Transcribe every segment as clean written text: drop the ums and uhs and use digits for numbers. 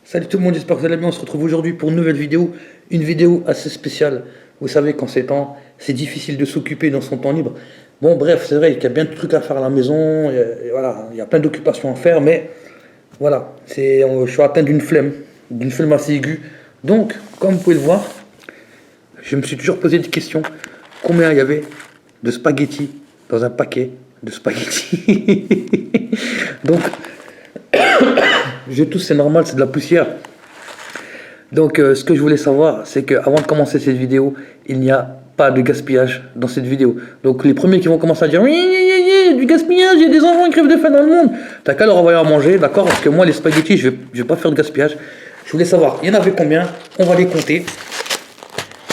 Salut tout le monde, j'espère que vous allez bien. On se retrouve aujourd'hui pour une nouvelle vidéo, une vidéo assez spéciale. Vous savez qu'en ces temps, c'est difficile de s'occuper dans son temps libre. Bon, bref, c'est vrai qu'il y a bien de trucs à faire à la maison, et voilà, il y a plein d'occupations à faire, mais voilà, je suis atteint d'une flemme assez aiguë. Donc, comme vous pouvez le voir, je me suis toujours posé des questions. Combien il y avait de spaghettis dans un paquet de spaghettis? Donc, je tousse, c'est normal, c'est de la poussière. Donc, ce que je voulais savoir, c'est qu'avant de commencer cette vidéo, il n'y a pas de gaspillage dans cette vidéo. Donc, les premiers qui vont commencer à dire oui, il y a du gaspillage, il y a des enfants qui crèvent de faim dans le monde, t'as qu'à leur envoyer à manger, d'accord? Parce que moi, les spaghettis, je vais pas faire de gaspillage. Je voulais savoir, il y en avait combien? On va les compter.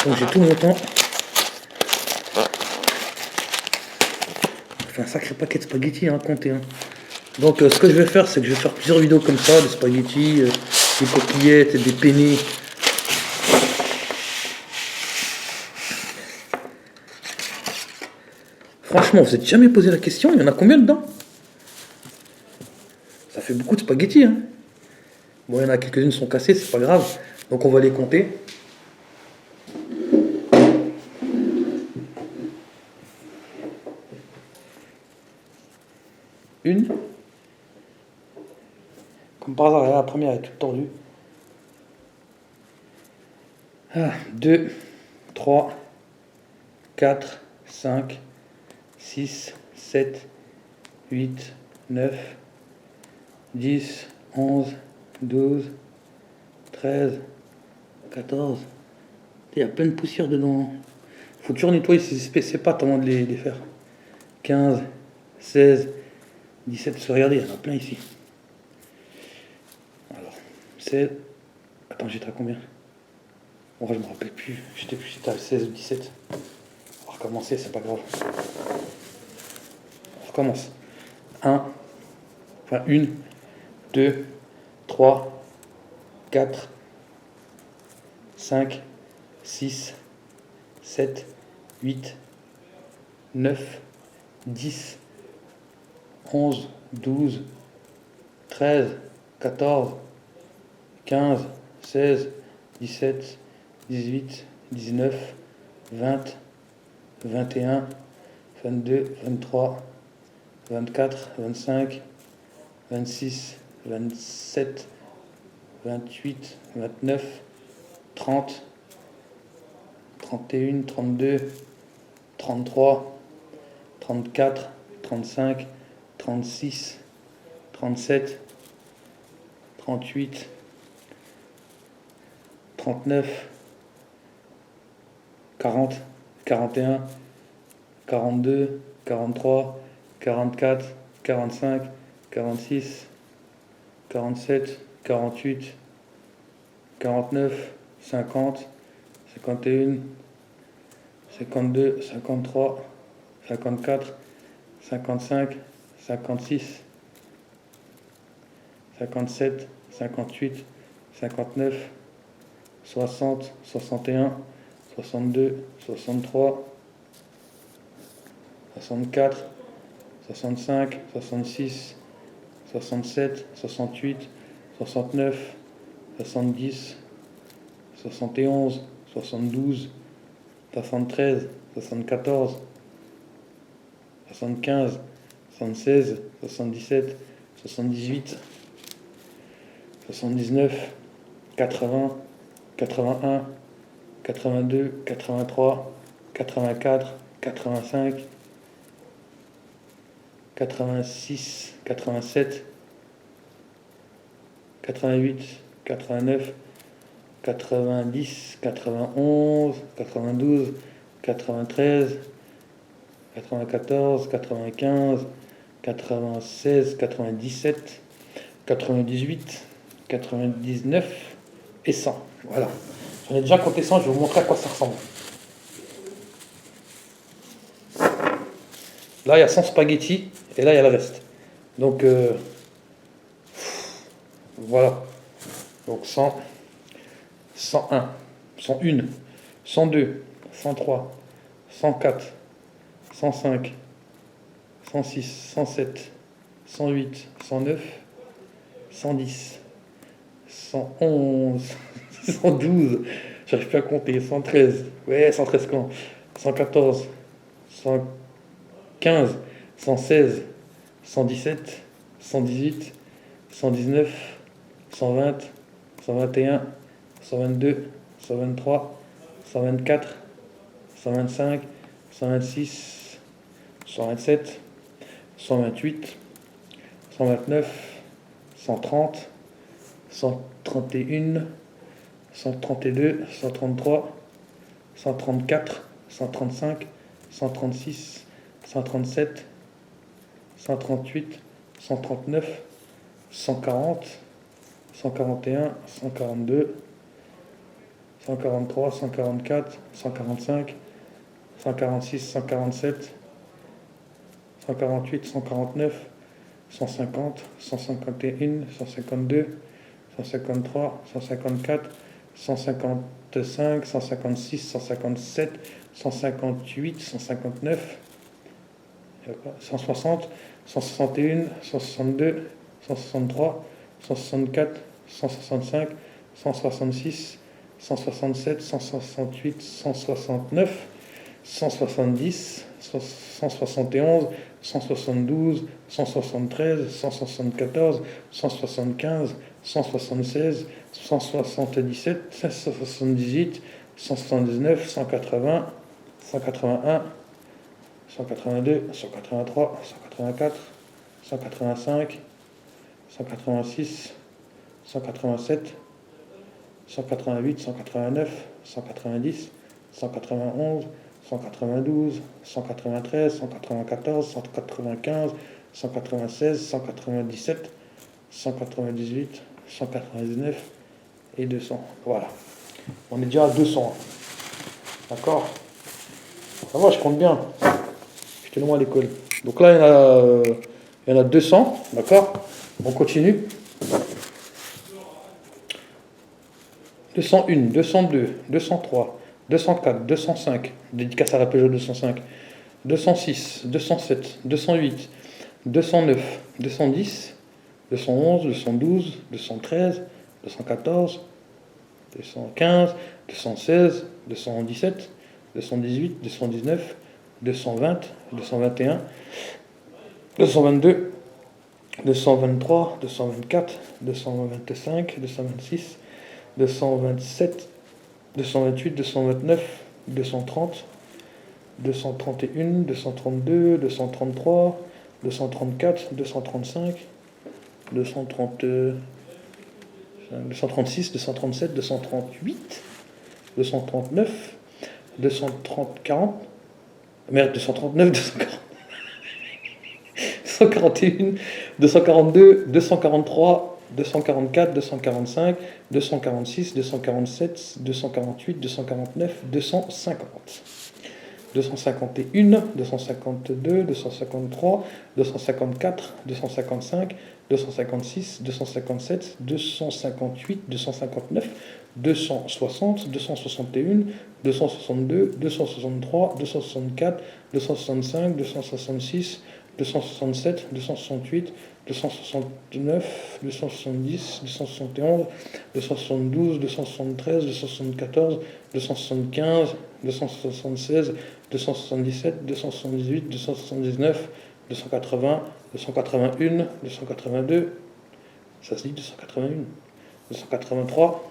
Donc, j'ai tout mon temps. Ça fait un sacré paquet de spaghettis à compter. Hein. Donc, ce que je vais faire, c'est que je vais faire plusieurs vidéos comme ça, des spaghettis, des coquillettes, des penne. Franchement, vous n'êtes jamais posé la question, il y en a combien dedans? Ça fait beaucoup de spaghettis, hein. Bon, il y en a quelques-unes qui sont cassées, c'est pas grave. Donc on va les compter. Une. Comme par hasard, la première est toute tordue. Ah, 2, 3, 4, 5, 6, 7, 8, 9, 10, 11, 12, 13, 14. Il y a plein de poussière dedans. Faut toujours nettoyer ces pâtes avant de les faire. 15, 16, 17. Regardez, il y en a plein ici. Alors, 16. Attends, j'étais à combien? Bon, je me rappelle plus. J'étais à 16 ou 17. On va recommencer, c'est pas grave. On recommence. 1, enfin 1, 2, 3, 4, 5, 6, 7, 8, 9, 10, 11, 12, 13, 14, 15, 16, 17, 18, 19, 20, 21, 22, 23, 24, 25, 26, 27, 28, 29, 30, 31, 32, 33, 34, 35, 36, 37, 38, 39, 40, 41, 42, 43, 44, 45, 46, 47, 48, 49, 50, 51, 52, 53, 54, 55, 56, 57, 58, 59, 60, 61, 62, 63, 64, 65, 66, 67, 68, 69, 70, 71, 72, 73, 74, 75, 76, 77, 78, 79, 80, 81, 82, 83, 84, 85, 86, 87, 88, 89, 90, 91, 92, 93, 94, 95, 96, 97, 98, 99 et 100. Voilà. J'en ai déjà compté 100, je vais vous montrer à quoi ça ressemble. Là, il y a 100 spaghettis et là, il y a le reste. Donc, voilà. Donc 100, 101, 101, 102, 103, 104, 105, 106, 107, 108, 109, 110, 111, 112, j'arrive plus à compter, 113, ouais, 113 quand? 114, 115, 116, 117, 118, 119, 120, 121, 122, 123, 124, 125, 126, 127, 128, 129, 130, 131, 132, 133, 134, 135, 136, 137, 138, 139, 140, 141, 142, 143, 144, 145, 146, 147, 148, 149, 150, 151, 152, 153, 154, 155, 156, 157, 158, 159, 160, 161, 162, 163, 164, 165, 166, 167, 168, 169, 170, 171, 172, 173, 174, 175, 176, 177, 178, 179, 180, 181, 182, 183, 184, 185, 186, 187, 188, 189, 190, 191, 192, 193, 194, 195, 196, 197, 198, 199 et 200. Voilà. On est déjà à 200. D'accord? Ça va, je compte bien. J'étais loin à l'école. Donc là, il y en a 200. D'accord? On continue. 201, 202, 203, 204, 205, dédicace à la Peugeot 205, 206, 207, 208, 209, 210, 211, 212, 213, 214, 215, 216, 217, 218, 219, 220, 221, 222, 223, 224, 225, 226, 227, 228, 229, 230, 231, 232, 233, 234, 235, 230, 236, 237, 238, 239, 230, 40, merde, 239, 240, 241, 242, 243, 244, 245, 246, 247, 248, 249, 250. 251, 252, 253, 254, 255, 256, 257, 258, 259, 260, 261, 262, 263, 264, 265, 266, 267, 268, 269, 270, 271, 272, 273, 274, 275, 276, 277, 278, 279, 280, 281, 282, ça se dit 281, 283,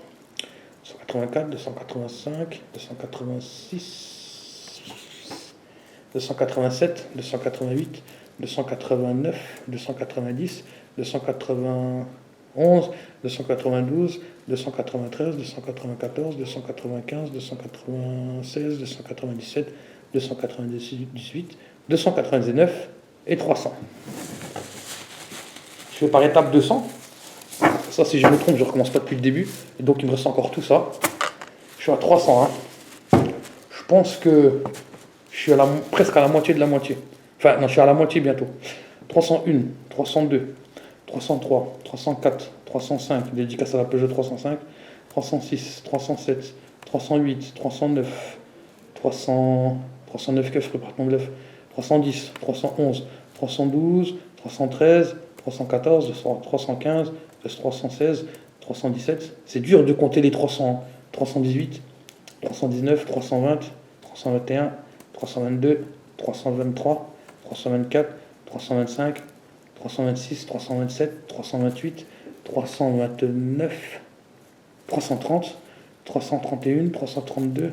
284, 285, 286, 287, 288, 289, 290, 291, 292, 293, 294, 295, 296, 297, 298, 299 et 300. Je fais par étape 200. Ça, si je me trompe, je ne recommence pas depuis le début. Et donc, il me reste encore tout ça. Je suis à 300. Je pense que je suis presque à la moitié de la moitié. Enfin, non, je suis à la moitié bientôt. 301, 302, 303, 304, 305, dédicace à la Peugeot 305, 306, 307, 308, 309, 300, 309 keufs, répartement de 310, 311, 312, 313, 314, 315, 316, 317. C'est dur de compter les 300. 318, 319, 320, 321, 322, 323, 324, 325, 326, 327, 328, 329, 330, 331, 332,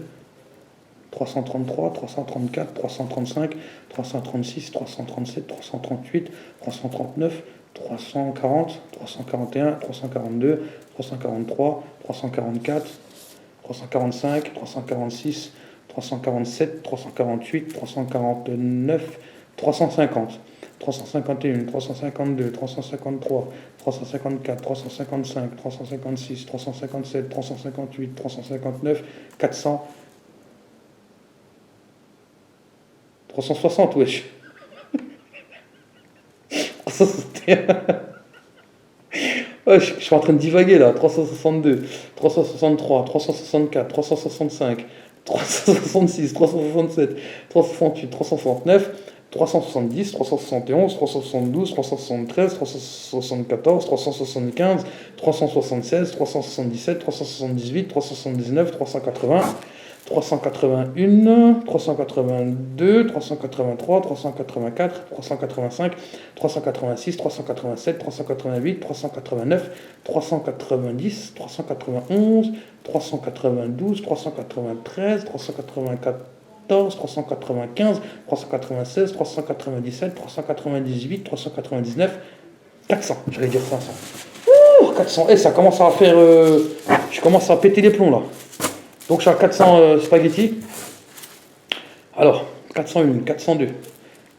333, 334, 335, 336, 337, 338, 339, 340, 341, 342, 343, 344, 345, 346, 347, 348, 349, 350, 351, 352, 353, 354, 355, 356, 357, 358, 359, 400, 360, wesh. 361. Ouais, je suis en train de divaguer là. 362, 363, 364, 365, 366, 367, 368, 369, 370, 371, 372, 373, 374, 375, 376, 377, 378, 379, 380, 381, 382, 383, 384, 385, 386, 387, 388, 389, 390, 391, 392, 393, 394, 395, 396, 397, 398, 399, 400. J'allais dire 500. Ouh, 400. Eh, ça commence à faire... je commence à péter les plombs là. Donc je suis à 400 spaghettis. Alors, 401, 402,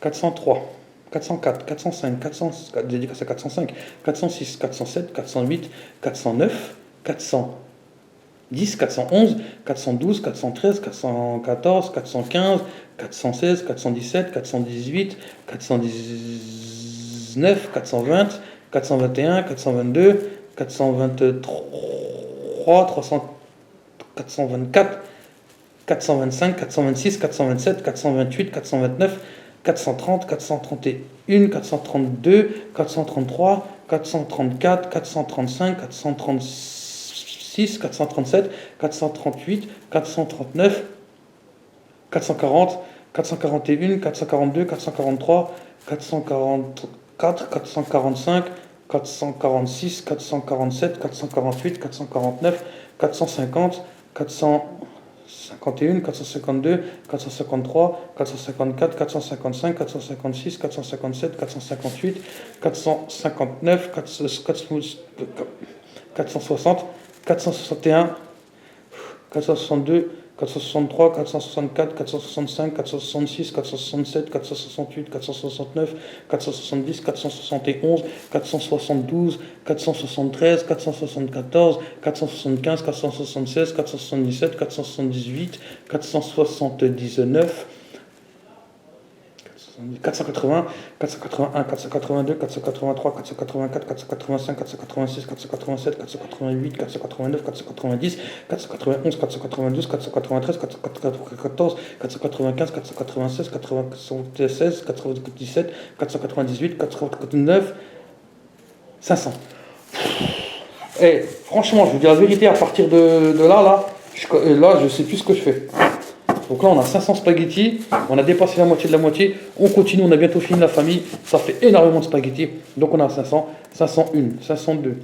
403, 404, 405, 400, j'ai dit que c'est 405, 406, 407, 408, 409, 410, 411, 412, 413, 414, 415, 416, 417, 418, 419, 420, 421, 422, 423, 300. 424, 425, 426, 427, 428, 429, 430, 431, 432, 433, 434, 435, 436, 437, 438, 439, 440, 441, 442, 443, 444, 445, 446, 447, 448, 449, 450, 451, 452, 453, 454, 455, 456, 457, 458, 459, 460, 461, 462, 463, 464, 465, 466, 467, 468, 469, 470, 471, 472, 473, 474, 475, 476, 477, 478, 479, 480, 481, 482, 483, 484, 485, 486, 487, 488, 489, 490, 491, 492, 493, 414, 495, 496, 496, 497, 498, 499, 500. Et franchement, je vous dis la vérité, à partir de là, je sais plus ce que je fais. Donc là, on a 500 spaghettis, on a dépassé la moitié de la moitié, on continue, on a bientôt fini la famille, ça fait énormément de spaghettis. Donc on a 500, 501, 502,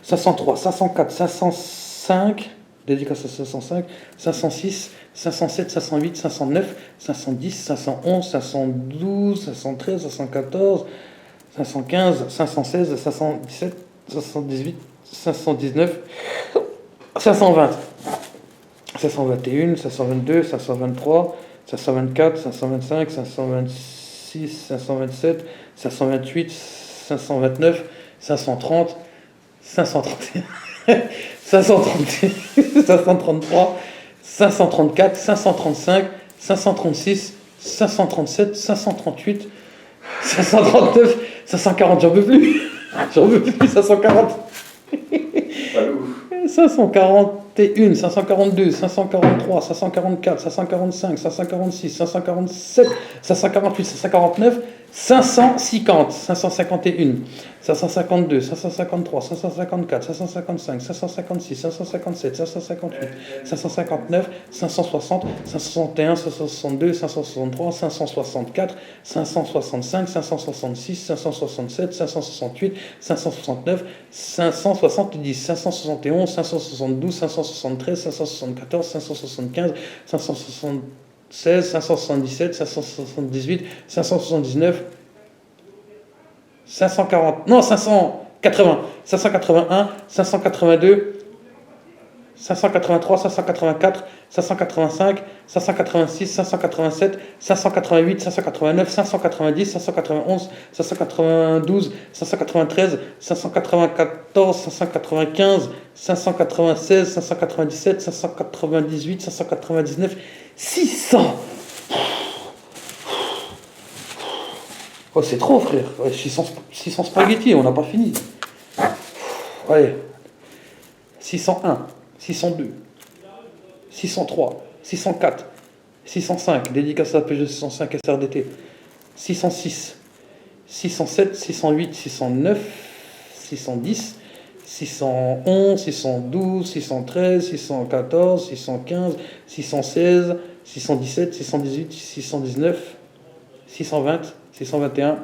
503, 504, 505, dédicace à 505, 506, 507, 508, 509, 510, 511, 512, 513, 514, 515, 516, 517, 518, 519, 520. 521, 522, 523, 524, 525, 526, 527, 528, 529, 530, 531, 531, 533, 534, 535, 536, 537, 538, 539, 540, j'en peux plus. J'en peux plus, 540. 541, 542, 543, 544, 545, 546, 547, 548, 549, 550, 551, 552, 553, 554, 555, 556, 557, 558, 559, 560, 561, 562, 563, 564, 565, 566, 567, 568, 569, 570, 571, 572, 573, 574, 575, 560 16, 577, 578, 579, 540, non, 580, 581, 582, 583, 584, 585, 586, 587, 588, 589, 590, 591, 592, 593, 594, 595, 596, 597, 598, 599, 600. Oh, c'est trop, frère. Ouais, 600 spaghettis, on n'a pas fini. Allez. 601, 602, 603, 604, 605, dédicace à la PG 605 SRDT, 606, 607, 608, 609, 610, 611, 612, 613, 614, 615, 616, 617, 618, 619, 620, 621,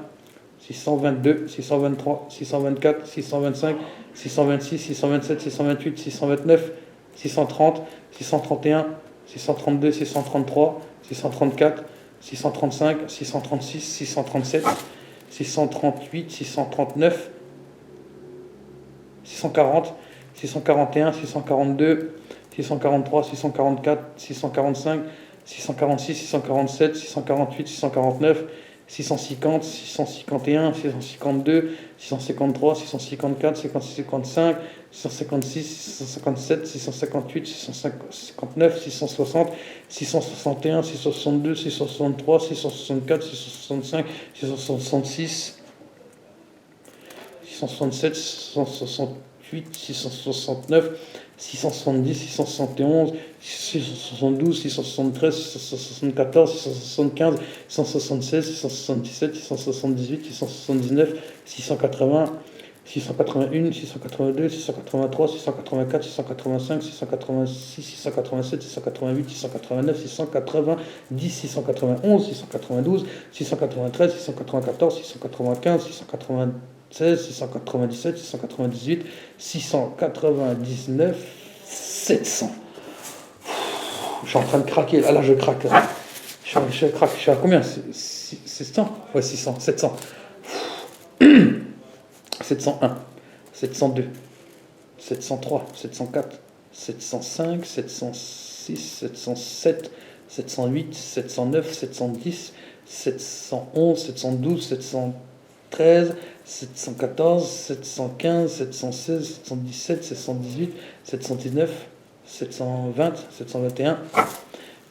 622, 623, 624, 625, 626, 627, 628, 629, 630, 631, 632, 633, 634, 635, 636, 637, 638, 639, 640, 641, 642, 643, 644, 645, 646, 647, 648, 649, 650, 651, 652, 653, 654, 655, 656, 657, 658, 659, 660, 661, 662, 663, 664, 665, 666, 667, 668, 669, 670, 671, 672, 673, 674, 675, 676, 677, 678, 679, 680, 681, 682, 683, 684, 685, 686, 687, 688, 689, 690, 691, 692, 693, 694, 695, 696, 697, 698, 699, 700. Je suis en train de craquer. Ah là, je craque. Je craque. Je suis à combien? 600? Ouais, 600. 700. 701, 702, 703, 704, 705, 706, 707, 708, 709, 710, 711, 712, 713, 714, 715, 716, 717, 718, 719, 720, 721,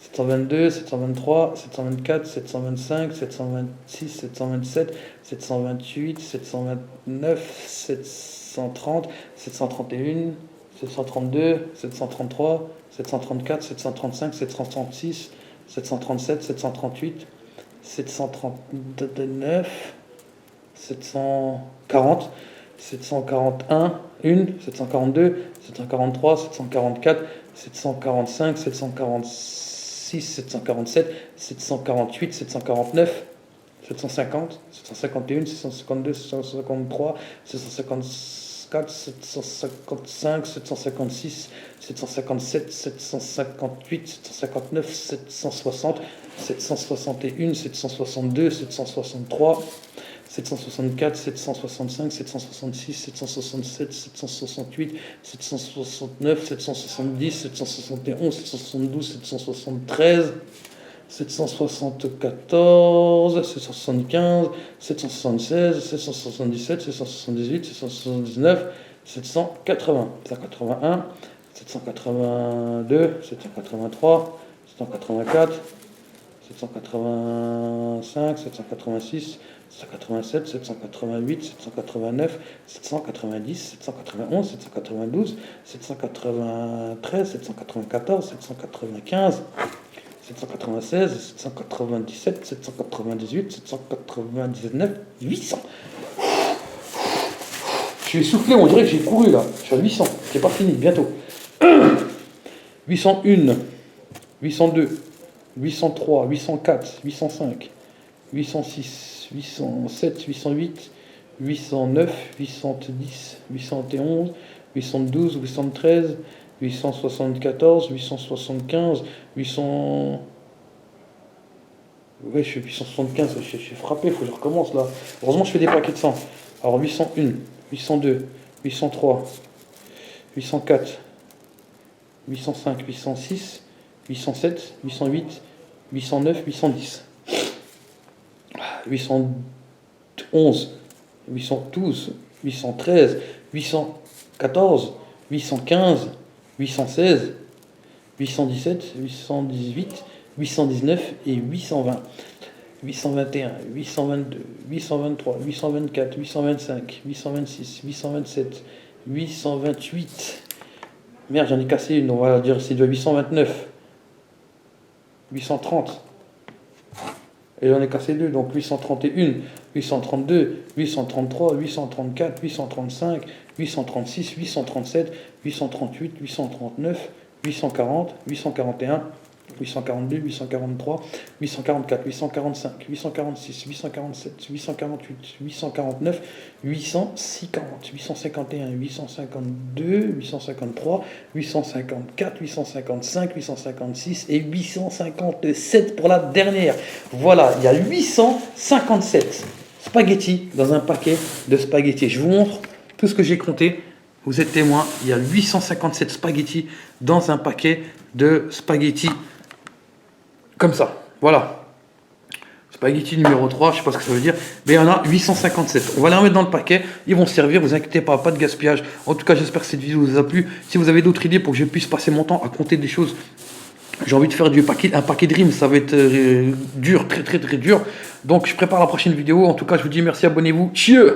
722, 723, 724, 725, 726, 727, 728, 729, 730, 731, 732, 733, 734, 735, 736, 737, 738, 739, 740, 741, 742, 743, 744, 745, 746, 747, 748, 749, 750, 751, 752, 753, 754, 755, 756, 757, 758, 759, 760, 761, 762, 763, 764, 765, 766, 767, 768, 769, 770, 771, 772, 773, 774, 775, 776, 777, 778, 779, 780, 781, 782, 783, 784, 785, 786, 787, 788, 789, 790, 791, 792, 793, 794, 795, 796, 797, 798, 799, 800. Je suis essoufflé, on dirait que j'ai couru là. Je suis à 800, c'est pas fini, bientôt. 801, 802, 803, 804, 805, 806, 807, 808, 809, 810, 811, 812, 813, 874, 875, 800... Ouais, je suis 875, je suis frappé, il faut que je recommence là. Heureusement, je fais des paquets de 100. Alors 801, 802, 803, 804, 805, 806, 807, 808, 809, 810, 811, 812, 813, 814, 815, 816, 817, 818, 819 et 820. 821, 822, 823, 824, 825, 826, 827, 828. Merde, j'en ai cassé une, on va dire c'est de 829. 830. Et j'en ai cassé deux, donc 831, 832, 833, 834, 835, 836, 837, 838, 839, 840, 841, 842, 843, 844, 845, 846, 847, 848, 849, 850, 851, 852, 853, 854, 855, 856 et 857 pour la dernière. Voilà, il y a 857 spaghettis dans un paquet de spaghettis. Je vous montre tout ce que j'ai compté. Vous êtes témoin, il y a 857 spaghettis dans un paquet de spaghettis. Comme ça, voilà. Spaghetti numéro 3, je sais pas ce que ça veut dire, mais il y en a 857. On va les remettre dans le paquet, ils vont servir, vous inquiétez pas, pas de gaspillage. En tout cas, j'espère que cette vidéo vous a plu. Si vous avez d'autres idées pour que je puisse passer mon temps à compter des choses, j'ai envie de faire un paquet de rimes, ça va être dur, très dur. Donc je prépare la prochaine vidéo. En tout cas, je vous dis merci, abonnez-vous. Ciao.